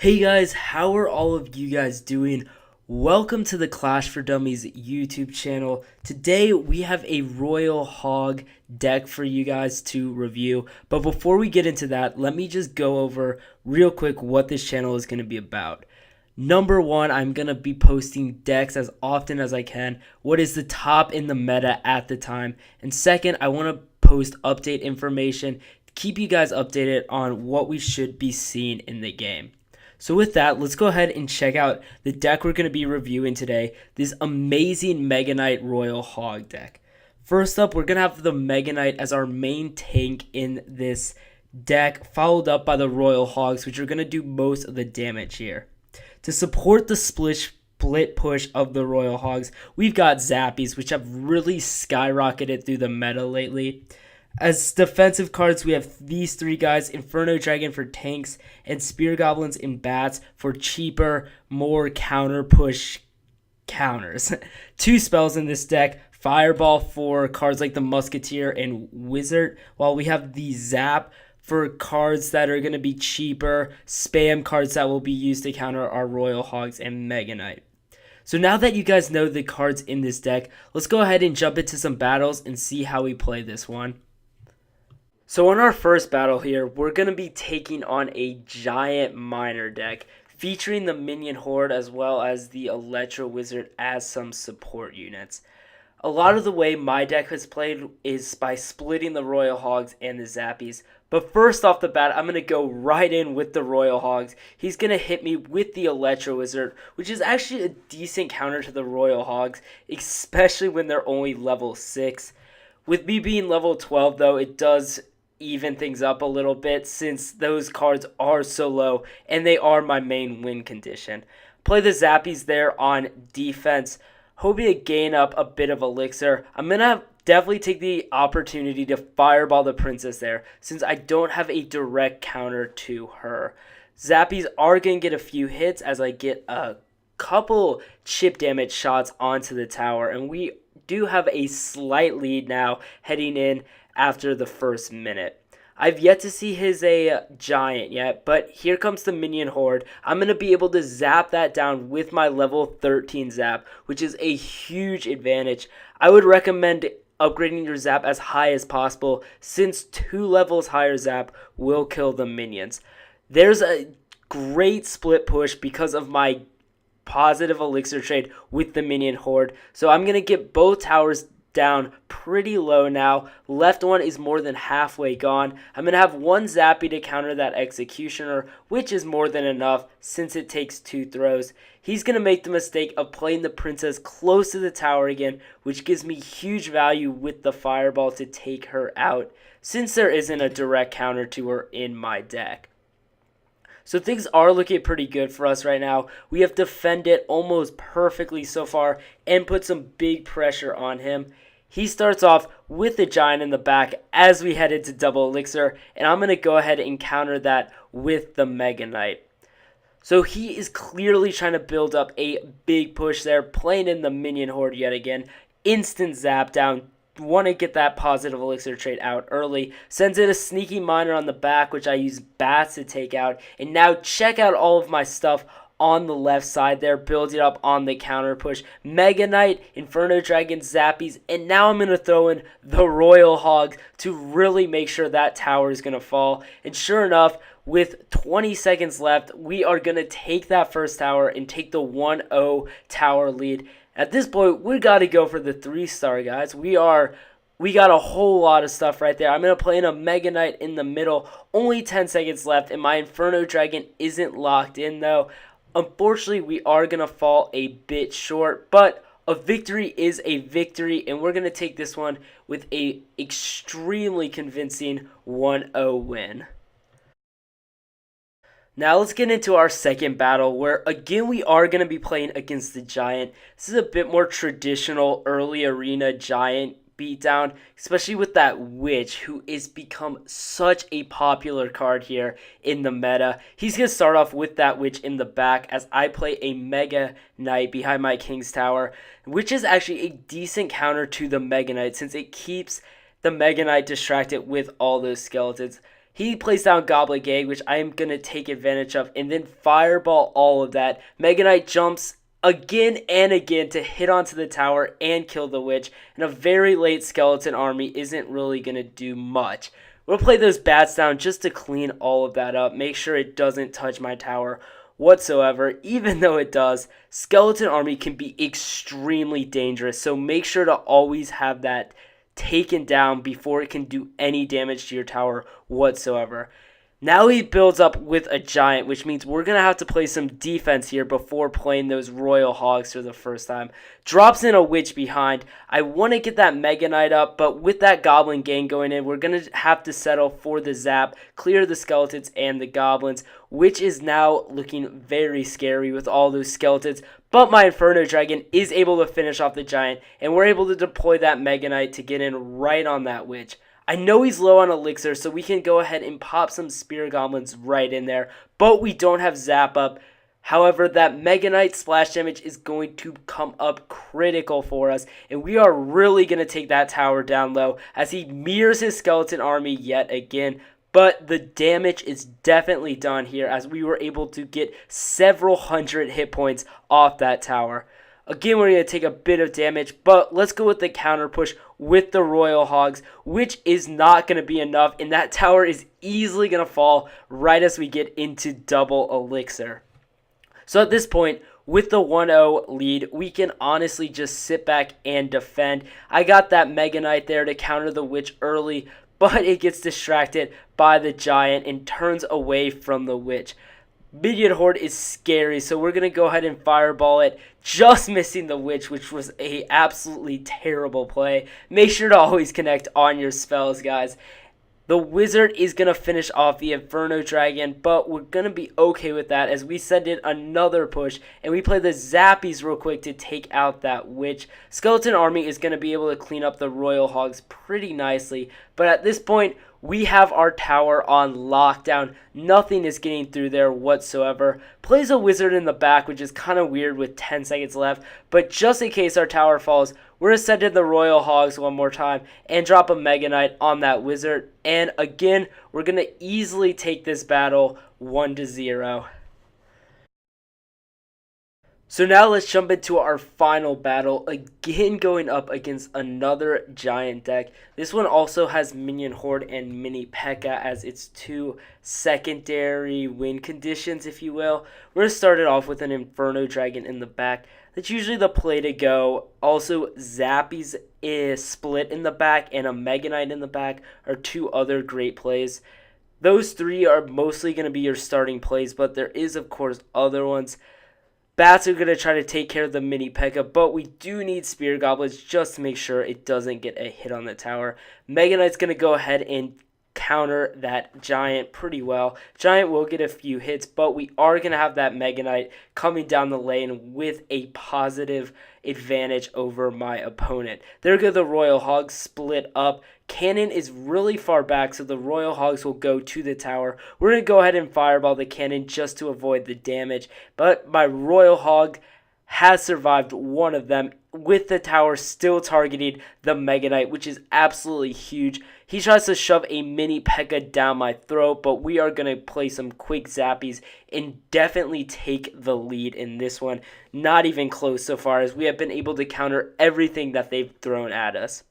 Hey guys, how are all of you guys doing? Welcome to the Clash for Dummies YouTube channel. Today we have a Royal Hog deck for you guys to review. But before we get into that, let me just go over real quick what this channel is going to be about. Number one, I'm going to be posting decks as often as I can. What is the top in the meta at the time? And second, I want to post update information, keep you guys updated on what we should be seeing in the game. So with that, let's go ahead and check out the deck we're going to be reviewing today, this amazing Mega Knight Royal Hog deck. First up, we're going to have the Mega Knight as our main tank in this deck, followed up by the Royal Hogs, which are going to do most of the damage here. To support the split push of the Royal Hogs, we've got Zappies, which have really skyrocketed through the meta lately. As defensive cards, we have these three guys: Inferno Dragon for tanks, and Spear Goblins and Bats for cheaper, more counter push counters. Two spells in this deck: Fireball for cards like the Musketeer and Wizard, while we have the Zap for cards that are going to be cheaper, spam cards that will be used to counter our Royal Hogs and Mega Knight. So now that you guys know the cards in this deck, let's go ahead and jump into some battles and see how we play this one. So in our first battle here, we're going to be taking on a giant miner deck featuring the Minion Horde as well as the Electro Wizard as some support units. A lot of the way my deck has played is by splitting the Royal Hogs and the Zappies. But first off the bat, I'm going to go right in with the Royal Hogs. He's going to hit me with the Electro Wizard, which is actually a decent counter to the Royal Hogs, especially when they're only level 6. With me being level 12 though, it does even things up a little bit since those cards are so low and they are my main win condition. Play the Zappies there on defense, hoping to gain up a bit of elixir. I'm going to definitely take the opportunity to fireball the princess there since I don't have a direct counter to her. Zappies are going to get a few hits as I get a couple chip damage shots onto the tower, and we do have a slight lead now heading in after the first minute. I've yet to see his giant yet, but here comes the Minion Horde. I'm going to be able to zap that down with my level 13 zap, which is a huge advantage. I would recommend upgrading your zap as high as possible since 2 levels higher zap will kill the minions. There's a great split push because of my positive elixir trade with the Minion Horde, so I'm going to get both towers down pretty low now. Left one is more than halfway gone. I'm going to have one Zappy to counter that Executioner, which is more than enough since it takes 2 throws. He's going to make the mistake of playing the princess close to the tower again, which gives me huge value with the fireball to take her out since there isn't a direct counter to her in my deck. So things are looking pretty good for us right now. We have defended almost perfectly so far and put some big pressure on him. He starts off with the giant in the back as we head into double elixir, and I'm going to go ahead and counter that with the Mega Knight. So he is clearly trying to build up a big push there, playing in the Minion Horde yet again. Instant zap down. Want to get that positive elixir trade out early. Sends in a sneaky miner on the back, which I use bats to take out. And now check out all of my stuff on the left side there, building up on the counter push. Mega Knight, Inferno Dragon, Zappies, and now I'm going to throw in the Royal Hog to really make sure that tower is going to fall. And sure enough, with 20 seconds left, we are going to take that first tower and take the 1-0 tower lead. At this point, we got to go for the 3-star, guys. We got a whole lot of stuff right there. I'm going to play in a Mega Knight in the middle. Only 10 seconds left, and my Inferno Dragon isn't locked in, though. Unfortunately, we are going to fall a bit short, but a victory is a victory, and we're going to take this one with a extremely convincing 1-0 win. Now let's get into our second battle where again we are going to be playing against the giant. This is a bit more traditional early arena giant beatdown, especially with that witch who is become such a popular card here in the meta. He's going to start off with that witch in the back as I play a Mega Knight behind my King's Tower, which is actually a decent counter to the Mega Knight since it keeps the Mega Knight distracted with all those skeletons. He plays down Goblin Gang, which I am going to take advantage of, and then fireball all of that. Mega Knight jumps again and again to hit onto the tower and kill the witch, and a very late skeleton army isn't really going to do much. We'll play those bats down just to clean all of that up, make sure it doesn't touch my tower whatsoever. Even though it does, skeleton army can be extremely dangerous, so make sure to always have that taken down before it can do any damage to your tower whatsoever. Now he builds up with a giant, which means we're going to have to play some defense here before playing those royal hogs for the first time. Drops in a witch behind. I want to get that Mega Knight up, but with that Goblin Gang going in, we're going to have to settle for the zap, clear the skeletons and the goblins, which is now looking very scary with all those skeletons. But my Inferno Dragon is able to finish off the giant, and we're able to deploy that Mega Knight to get in right on that witch. I know he's low on elixir, so we can go ahead and pop some spear goblins right in there, but we don't have zap up. However, that Mega Knight splash damage is going to come up critical for us, and we are really going to take that tower down low as he mirrors his skeleton army yet again. But the damage is definitely done here as we were able to get several hundred hit points off that tower. Again, we're going to take a bit of damage, but let's go with the counter push with the Royal Hogs, which is not going to be enough, and that tower is easily going to fall right as we get into double elixir. So at this point, with the 1-0 lead, we can honestly just sit back and defend. I got that Mega Knight there to counter the witch early, but it gets distracted by the giant and turns away from the witch. Minion Horde is scary, so we're going to go ahead and fireball it, just missing the witch, which was a absolutely terrible play. Make sure to always connect on your spells, guys. The wizard is going to finish off the Inferno Dragon, but we're going to be okay with that as we send in another push, and we play the Zappies real quick to take out that witch. Skeleton Army is going to be able to clean up the Royal Hogs pretty nicely, but at this point, we have our tower on lockdown. Nothing is getting through there whatsoever. Plays a wizard in the back, which is kind of weird with 10 seconds left. But just in case our tower falls, we're going to send in the Royal Hogs one more time and drop a Mega Knight on that wizard. And again, we're going to easily take this battle 1-0. So now let's jump into our final battle, again going up against another giant deck. This one also has Minion Horde and Mini P.E.K.K.A. as its two secondary win conditions, if you will. We're going to start it off with an Inferno Dragon in the back. That's usually the play to go. Also, Zappies is split in the back and a Mega Knight in the back are two other great plays. Those three are mostly going to be your starting plays, but there is, of course, other ones. Bats are going to try to take care of the Mini P.E.K.K.A, but we do need Spear Goblins just to make sure it doesn't get a hit on the tower. Mega Knight's going to go ahead and counter that Giant pretty well. Giant will get a few hits, but we are going to have that Mega Knight coming down the lane with a positive advantage over my opponent. There go the Royal Hogs split up. Cannon is really far back, so the Royal Hogs will go to the tower. We're going to go ahead and fireball the cannon just to avoid the damage, but my Royal Hog has survived one of them with the tower still targeting the Mega Knight, which is absolutely huge. He tries to shove a Mini P.E.K.K.A down my throat, but we are going to play some quick zappies and definitely take the lead in this one. Not even close so far, as we have been able to counter everything that they've thrown at us.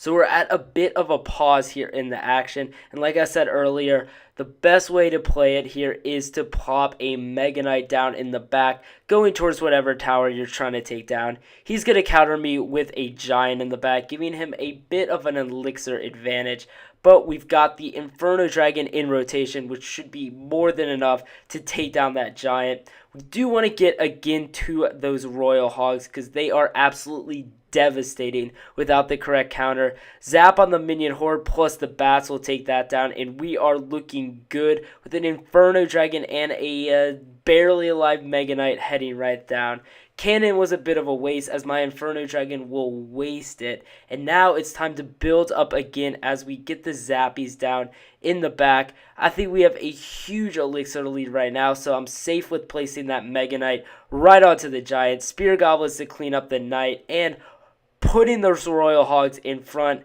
So we're at a bit of a pause here in the action, and like I said earlier, the best way to play it here is to plop a Mega Knight down in the back, going towards whatever tower you're trying to take down. He's going to counter me with a Giant in the back, giving him a bit of an elixir advantage, but we've got the Inferno Dragon in rotation, which should be more than enough to take down that Giant. We do want to get again to those Royal Hogs because they are absolutely devastating without the correct counter. Zap on the Minion Horde plus the bats will take that down, and we are looking good with an Inferno Dragon and a barely alive Mega Knight heading right down. Cannon was a bit of a waste as my Inferno Dragon will waste it, and now it's time to build up again as we get the Zappies down in the back. I think we have a huge elixir lead right now, so I'm safe with placing that Mega Knight right onto the Giant. Spear Goblins to clean up the Knight, and putting those Royal Hogs in front.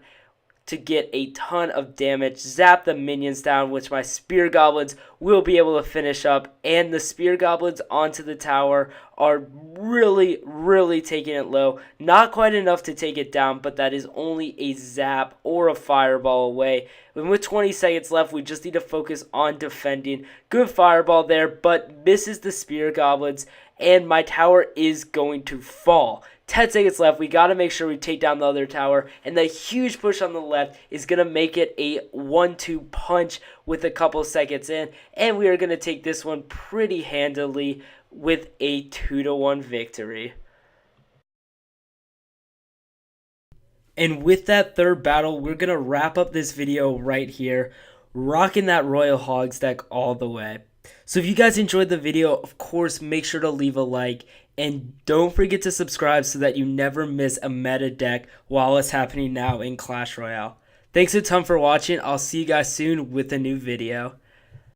to get a ton of damage, zap the minions down, which my spear goblins will be able to finish up. And the spear goblins onto the tower are really taking it low. Not quite enough to take it down, but that is only a zap or a fireball away. And with 20 seconds left, we just need to focus on defending. Good fireball there, but misses the spear goblins, and my tower is going to fall. 10 seconds left. We got to make sure we take down the other tower. And the huge push on the left is going to make it a 1-2 punch with a couple seconds in. And we are going to take this one pretty handily with a 2-1 victory. And with that third battle, we're going to wrap up this video right here, rocking that Royal Hogs deck all the way. So if you guys enjoyed the video, of course, make sure to leave a like. And don't forget to subscribe so that you never miss a meta deck while it's happening now in Clash Royale. Thanks a ton for watching. I'll see you guys soon with a new video.